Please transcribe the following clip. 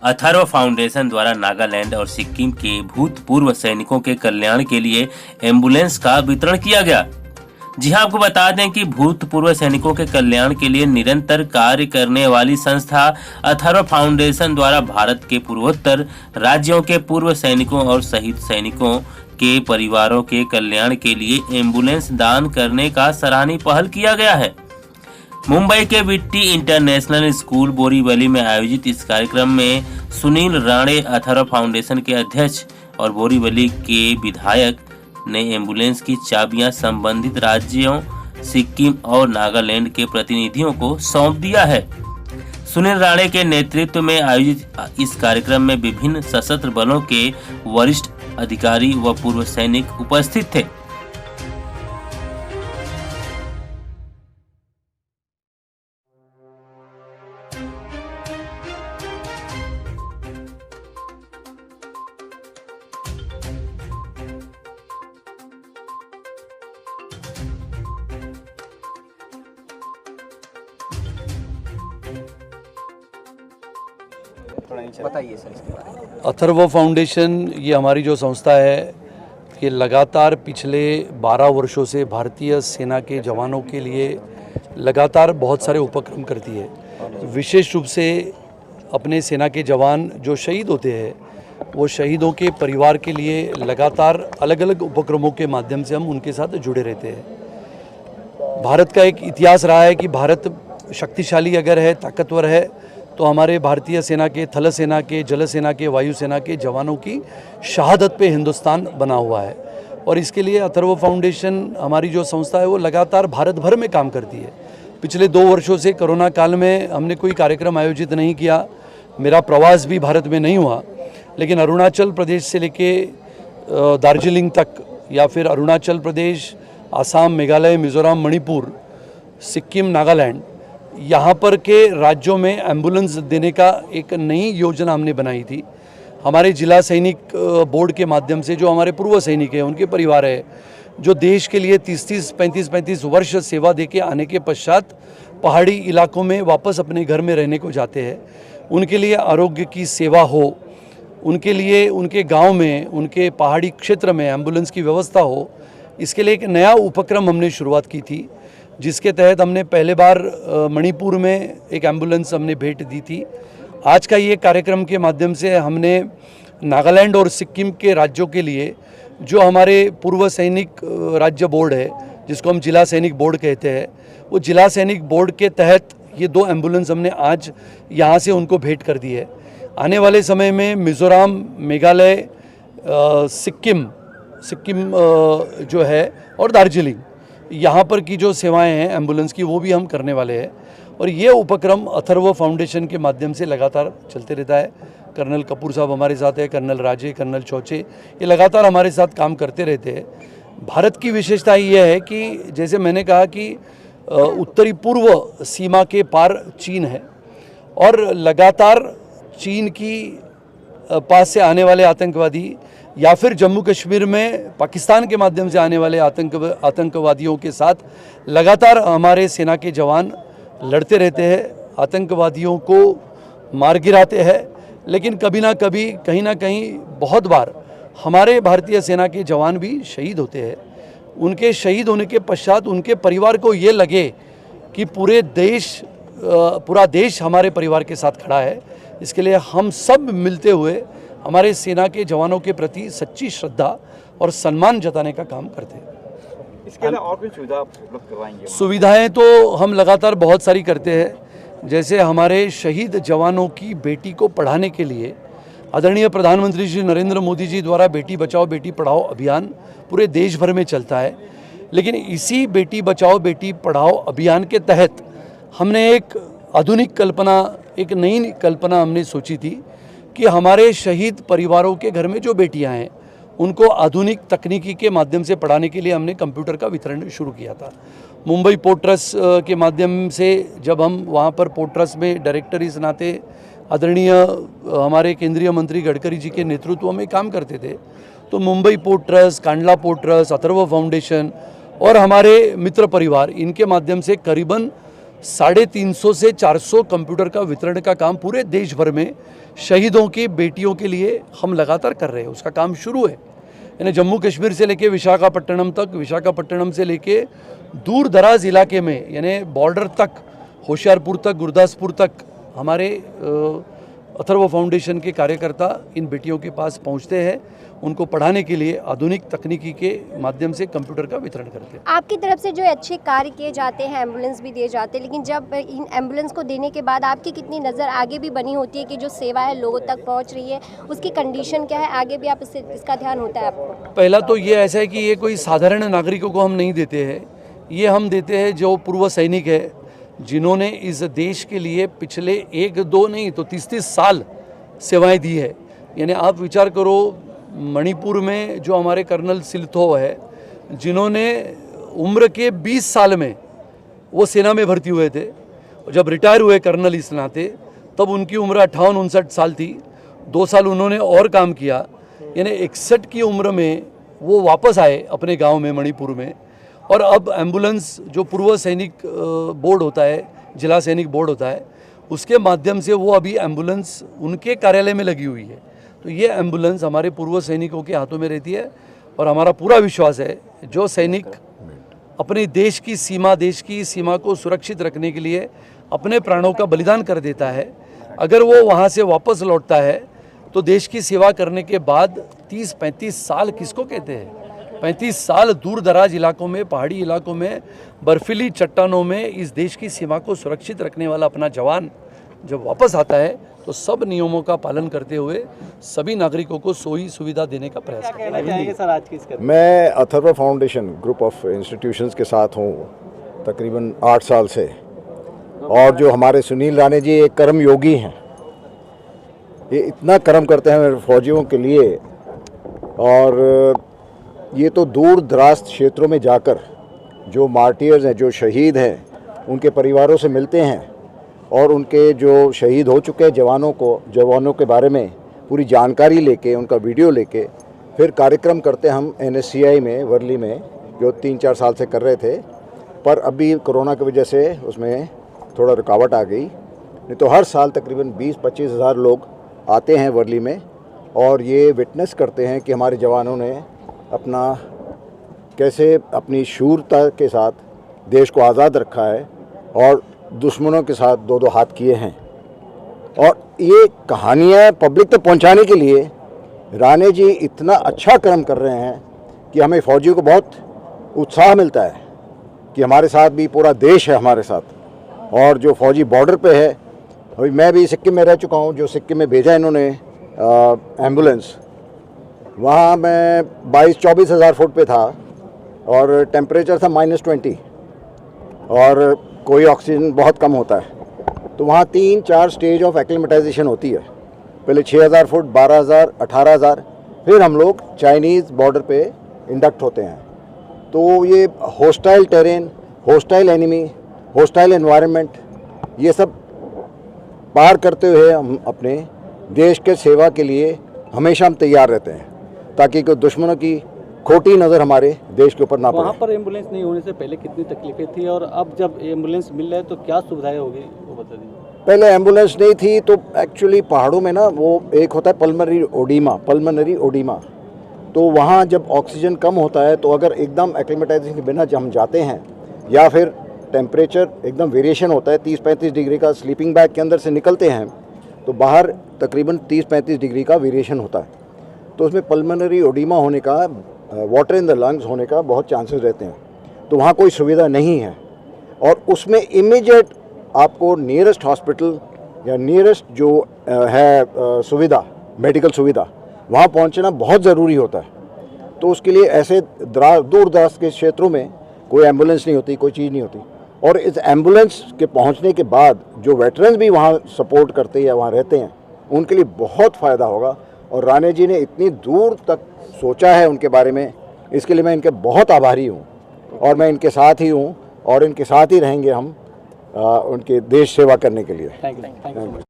Atharva foundation द्वारा नागालैंड और सिक्किम के भूतपूर्व सैनिकों के कल्याण के लिए एम्बुलेंस का वितरण किया गया। जी हां, आपको बता दें कि भूतपूर्व सैनिकों के कल्याण के लिए निरंतर कार्य करने वाली संस्था अथर्व फाउंडेशन द्वारा भारत के पूर्वोत्तर राज्यों के पूर्व सैनिकों और शहीद सैनिकों के परिवारों के कल्याण के लिए एम्बुलेंस दान करने का सराहनीय पहल किया गया है। मुंबई के विट्टी इंटरनेशनल स्कूल बोरीवली में आयोजित इस कार्यक्रम में सुनील राणे, अथर्व फाउंडेशन के अध्यक्ष और बोरीवली के विधायक ने एम्बुलेंस की चाबियां संबंधित राज्यों सिक्किम और नागालैंड के प्रतिनिधियों को सौंप दिया है। सुनील राणे के नेतृत्व में आयोजित इस कार्यक्रम में विभिन्न सशस्त्र बलों के वरिष्ठ अधिकारी व पूर्व सैनिक उपस्थित थे। बताइए सर इसके बारे में। अथर्व फाउंडेशन ये हमारी जो संस्था है कि लगातार पिछले 12 वर्षों से भारतीय सेना के जवानों के लिए लगातार बहुत सारे उपक्रम करती है। विशेष रूप से अपने सेना के जवान जो शहीद होते हैं वो शहीदों के परिवार के लिए लगातार अलग अलग उपक्रमों के माध्यम से हम उनके साथ जुड़े रहते हैं। भारत का एक इतिहास रहा है कि भारत शक्तिशाली अगर है, ताकतवर है, तो हमारे भारतीय सेना के, थल सेना के, जल सेना के, वायु सेना के जवानों की शहादत पे हिंदुस्तान बना हुआ है। और इसके लिए अथर्व फाउंडेशन हमारी जो संस्था है वो लगातार भारत भर में काम करती है। पिछले 2 वर्षों से कोरोना काल में हमने कोई कार्यक्रम आयोजित नहीं किया, मेरा प्रवास भी भारत में नहीं हुआ, लेकिन अरुणाचल प्रदेश से लेके दार्जिलिंग तक या फिर अरुणाचल प्रदेश, आसाम, मेघालय, मिज़ोरम, मणिपुर, सिक्किम, नागालैंड, यहाँ पर के राज्यों में एम्बुलेंस देने का एक नई योजना हमने बनाई थी। हमारे जिला सैनिक बोर्ड के माध्यम से जो हमारे पूर्व सैनिक हैं, उनके परिवार है, जो देश के लिए 30-30, 35-35 वर्ष सेवा देके आने के पश्चात पहाड़ी इलाकों में वापस अपने घर में रहने को जाते हैं, उनके लिए आरोग्य की सेवा हो, उनके लिए उनके गांव में, उनके पहाड़ी क्षेत्र में एम्बुलेंस की व्यवस्था हो, इसके लिए एक नया उपक्रम हमने शुरुआत की थी, जिसके तहत हमने पहले बार मणिपुर में एक एम्बुलेंस हमने भेंट दी थी। आज का ये कार्यक्रम के माध्यम से हमने नागालैंड और सिक्किम के राज्यों के लिए जो हमारे पूर्व सैनिक राज्य बोर्ड है, जिसको हम जिला सैनिक बोर्ड कहते हैं, वो जिला सैनिक बोर्ड के तहत ये 2 एम्बुलेंस हमने आज यहाँ से उनको भेंट कर दी है। आने वाले समय में मिज़ोरम, मेघालय, सिक्किम जो है और दार्जिलिंग, यहाँ पर की जो सेवाएं हैं एम्बुलेंस की, वो भी हम करने वाले हैं। और ये उपक्रम अथर्व फाउंडेशन के माध्यम से लगातार चलते रहता है। कर्नल कपूर साहब हमारे साथ है, कर्नल राजे, कर्नल चौचे, ये लगातार हमारे साथ काम करते रहते हैं। भारत की विशेषता ये है कि जैसे मैंने कहा कि उत्तरी पूर्व सीमा के पार चीन है और लगातार चीन की पास से आने वाले आतंकवादी या फिर जम्मू कश्मीर में पाकिस्तान के माध्यम से आने वाले आतंकवादियों के साथ लगातार हमारे सेना के जवान लड़ते रहते हैं, आतंकवादियों को मार गिराते हैं। लेकिन कभी ना कभी, कहीं ना कहीं, बहुत बार हमारे भारतीय सेना के जवान भी शहीद होते हैं। उनके शहीद होने के पश्चात उनके परिवार को ये लगे कि पूरा देश हमारे परिवार के साथ खड़ा है। इसके लिए हम सब मिलते हुए हमारे सेना के जवानों के प्रति सच्ची श्रद्धा और सम्मान जताने का काम करते हैं। इसके अलावा और भी सुविधा उपलब्ध करवाएंगे? सुविधाएं तो हम लगातार बहुत सारी करते हैं। जैसे हमारे शहीद जवानों की बेटी को पढ़ाने के लिए आदरणीय प्रधानमंत्री श्री नरेंद्र मोदी जी द्वारा बेटी बचाओ बेटी पढ़ाओ अभियान पूरे देश भर में चलता है। लेकिन इसी बेटी बचाओ बेटी पढ़ाओ अभियान के तहत हमने एक आधुनिक कल्पना, एक नई कल्पना हमने सोची थी कि हमारे शहीद परिवारों के घर में जो बेटियां हैं उनको आधुनिक तकनीकी के माध्यम से पढ़ाने के लिए हमने कंप्यूटर का वितरण शुरू किया था। मुंबई पोर्ट ट्रस्ट के माध्यम से जब हम वहाँ पर पोर्ट ट्रस्ट में डायरेक्टर इस नाते आदरणीय हमारे केंद्रीय मंत्री गडकरी जी के नेतृत्व में काम करते थे, तो Mumbai port trust, Kandla port trust, Atharva foundation और हमारे मित्र परिवार, इनके माध्यम से करीबन 350 से 400 कंप्यूटर का वितरण का काम पूरे देश भर में शहीदों की बेटियों के लिए हम लगातार कर रहे हैं। उसका काम शुरू है, यानी जम्मू कश्मीर से लेके विशाखापट्टनम तक, विशाखापट्टनम से लेके दूर दराज इलाके में, यानी बॉर्डर तक, होशियारपुर तक, गुरदासपुर तक हमारे अथर्व फाउंडेशन के कार्यकर्ता इन बेटियों के पास पहुंचते हैं। उनको पढ़ाने के लिए आधुनिक तकनीकी के माध्यम से कंप्यूटर का वितरण करते हैं। आपकी तरफ से जो अच्छे कार्य किए जाते हैं, एम्बुलेंस भी दिए जाते हैं, लेकिन जब इन एम्बुलेंस को देने के बाद आपकी कितनी नज़र आगे भी बनी होती है कि जो सेवा है लोगों तक पहुंच रही है, उसकी कंडीशन क्या है, आगे भी आप इसका ध्यान होता है आपको? पहला तो ये ऐसा है कि ये कोई साधारण नागरिकों को हम नहीं देते हैं, ये हम देते हैं जो पूर्व सैनिक है, जिन्होंने इस देश के लिए पिछले 1-2 नहीं तो 30-30 साल सेवाएं दी है। यानी आप विचार करो, मणिपुर में जो हमारे कर्नल सिलथो है, जिन्होंने उम्र के 20 साल में वो सेना में भर्ती हुए थे, जब रिटायर हुए कर्नल इस नाते, तब उनकी उम्र 58-59 साल थी। 2 साल उन्होंने और काम किया, यानी 61 की उम्र में वो वापस आए अपने गांव में मणिपुर में। और अब एम्बुलेंस जो पूर्व सैनिक बोर्ड होता है, जिला सैनिक बोर्ड होता है, उसके माध्यम से वो अभी एम्बुलेंस उनके कार्यालय में लगी हुई है। तो ये एम्बुलेंस हमारे पूर्व सैनिकों के हाथों में रहती है और हमारा पूरा विश्वास है जो सैनिक अपने देश की सीमा को सुरक्षित रखने के लिए अपने प्राणों का बलिदान कर देता है, अगर वो वहाँ से वापस लौटता है तो देश की सेवा करने के बाद 30-35 साल किसको कहते हैं, 35 साल दूर दराज इलाकों में, पहाड़ी इलाकों में, बर्फीली चट्टानों में इस देश की सीमा को सुरक्षित रखने वाला अपना जवान जब वापस आता है तो सब नियमों का पालन करते हुए सभी नागरिकों को सोई सुविधा देने का प्रयास करते हैं। मैं Atharva foundation group of institutions के साथ हूँ तकरीबन 8 साल से, और जो हमारे सुनील राणे जी एक कर्म योगी हैं, ये इतना कर्म करते हैं फौजियों के लिए, और ये तो दूर दराज क्षेत्रों में जाकर जो मार्टियर्स हैं, जो शहीद हैं, उनके परिवारों से मिलते हैं और उनके जो शहीद हो चुके जवानों के बारे में पूरी जानकारी लेके, उनका वीडियो लेके फिर कार्यक्रम करते हम NSCI में, वर्ली में, जो 3-4 साल से कर रहे थे, पर अभी कोरोना की वजह से उसमें थोड़ा रुकावट आ गई। नहीं तो हर साल तकरीबन 20-25 हज़ार लोग आते हैं वर्ली में और ये विटनेस करते हैं कि हमारे जवानों ने कैसे अपनी शूरता के साथ देश को आज़ाद रखा है और दुश्मनों के साथ 2-2 हाथ किए हैं। और ये कहानियाँ पब्लिक तक पहुंचाने के लिए राणे जी इतना अच्छा कर्म कर रहे हैं कि हमें फौजियों को बहुत उत्साह मिलता है कि हमारे साथ भी पूरा देश है हमारे साथ। और जो फौजी बॉर्डर पे है, अभी मैं भी सिक्किम में रह चुका हूँ, जो सिक्किम में भेजा इन्होंने एम्बुलेंस, वहाँ मैं 22-24 हज़ार फुट पे था और टेम्परेचर था -20 और कोई ऑक्सीजन बहुत कम होता है। तो वहाँ 3-4 स्टेज ऑफ एक्लिमेटाइजेशन होती है, पहले 6000 फुट, 12000, 18000, फिर हम लोग चाइनीज़ बॉर्डर पे इंडक्ट होते हैं। तो ये hostile terrain, hostile enemy, hostile environment, ये सब पार करते हुए हम अपने देश के सेवा के लिए हमेशा हम तैयार रहते हैं, ताकि कोई दुश्मनों की खोटी नज़र हमारे देश के ऊपर ना पड़े। वहाँ पर एम्बुलेंस नहीं होने से पहले कितनी तकलीफें थी और अब जब एम्बुलेंस मिल रहा है तो क्या सुविधाएं होगी, वो बता दीजिए। पहले एम्बुलेंस नहीं थी तो एक्चुअली पहाड़ों में ना वो एक होता है पल्मनरी ओडीमा, तो वहाँ जब ऑक्सीजन कम होता है तो अगर एकदम एक्लिमेटाइजेशन के बिना हम जाते हैं या फिर टेम्परेचर एकदम वेरिएशन होता है 30-35 डिग्री का, स्लीपिंग बैग के अंदर से निकलते हैं तो बाहर तकरीबन 30-35 डिग्री का वेरिएशन होता है, तो उसमें पल्मनरी ओडीमा होने का, वाटर इन द लंग्स होने का बहुत चांसेस रहते हैं। तो वहाँ कोई सुविधा नहीं है और उसमें इमीडिएट आपको नियरेस्ट हॉस्पिटल या नियरेस्ट जो है सुविधा, मेडिकल सुविधा, वहाँ पहुँचना बहुत ज़रूरी होता है। तो उसके लिए ऐसे दूर दराज के क्षेत्रों में कोई एम्बुलेंस नहीं होती, कोई चीज़ नहीं होती। और इस एम्बुलेंस के पहुँचने के बाद जो वेटरन्स भी वहाँ सपोर्ट करते हैं या वहाँ रहते हैं, उनके लिए बहुत फ़ायदा होगा। और राणे जी ने इतनी दूर तक सोचा है उनके बारे में, इसके लिए मैं इनके बहुत आभारी हूँ और मैं इनके साथ ही हूँ और इनके साथ ही रहेंगे हम उनके देश सेवा करने के लिए। Thank you.